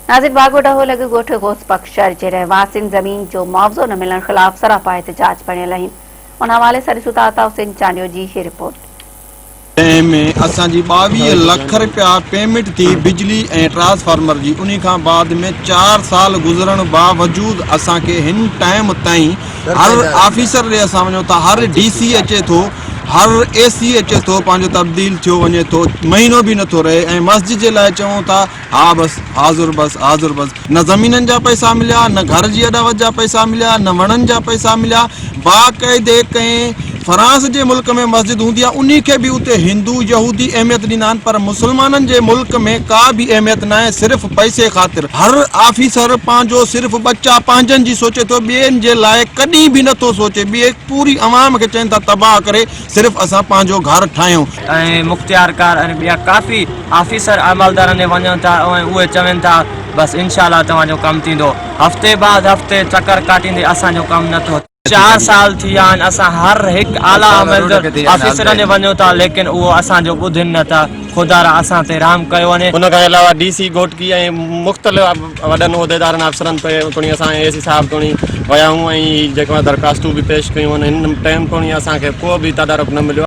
नाज़िर बागोड़ा हो लॻे ॻोठ घोसपक शहर जे रहवासियुनि ज़मीन जो मुआवज़ो न मिलण ख़िलाफ़ सरापा एहतजाज बणियल आहिनि। उन हवाले सां ॾिसूं था अता हुसैन चांडियो जी हीअ रिपोर्ट। में असांजी 22 लख रुपया पेमेंट थी बिजली ऐं ट्रांसफार्मर जी, उन खां बाद में 4 साल गुज़रण बावजूद असांखे हिन टाइम ताईं हर ऑफिसर ॾे असां वञूं था, हर डीसी अचे थो, हर एसी अचे थो, पंहिंजो तब्दील थियो वञे थो, महीनो बि नथो रहे। ऐं मस्जिद जे लाइ चऊं था, हा बस हाज़ुर बस हाज़ुर बस, न ज़मीननि जा पैसा मिलिया, न घर जी अॾावत जा पैसा मिलिया, न वणनि जा पैसा मिलिया। बाक़ाइदे कंहिं फ्रांस जे मुल्क में मस्जिद हूंदी आहे, उन्ही खे बि उते हिंदू यहूदी अहमियत ॾींदा आहिनि, पर मुसलमाननि जे मुल्क में का बि अहमियत न आहे, सिर्फ़ु पैसे ख़ातिर। हर ऑफिसर पंहिंजो सिर्फ़ु बच्चा पंहिंजनि जी सोचे थो, ॿियनि जे लाइ कॾहिं बि नथो सोचे। ॿिए पूरी अवाम खे चवनि था तबाह करे, सिर्फ़ु असां पंहिंजो घर ठाहियूं। ऐं मुख्तियारकार ऐं ॿिया काफ़ी ऑफिसर अमलदारनि ॾे वञनि था ऐं उहे चवनि था बसि इंशाअल्लाह तव्हांजो कमु थींदो। हफ़्ते बाद हफ़्ते चकर काटींदे असांजो कमु नथो। 4 साल थी विया आहिनि, असां हर हिकु आला ऑफिसरनि ॾे वञूं था, लेकिन उहो असांजो ॿुधनि नथा। ख़ुदा रा असां ते राम कयो वञे। उन खां अलावा डीसी घोटकी ऐं मुख़्तलिफ़ वॾनि उहिदेदारनि अफ़सरनि तोणी असां एसी साहिब तोणी विया आहियूं ऐं जेको दरख़्वास्तूं बि पेश कयूं आहिनि। हिन टाइम तोणी असांखे को बि तदारुक न मिलियो।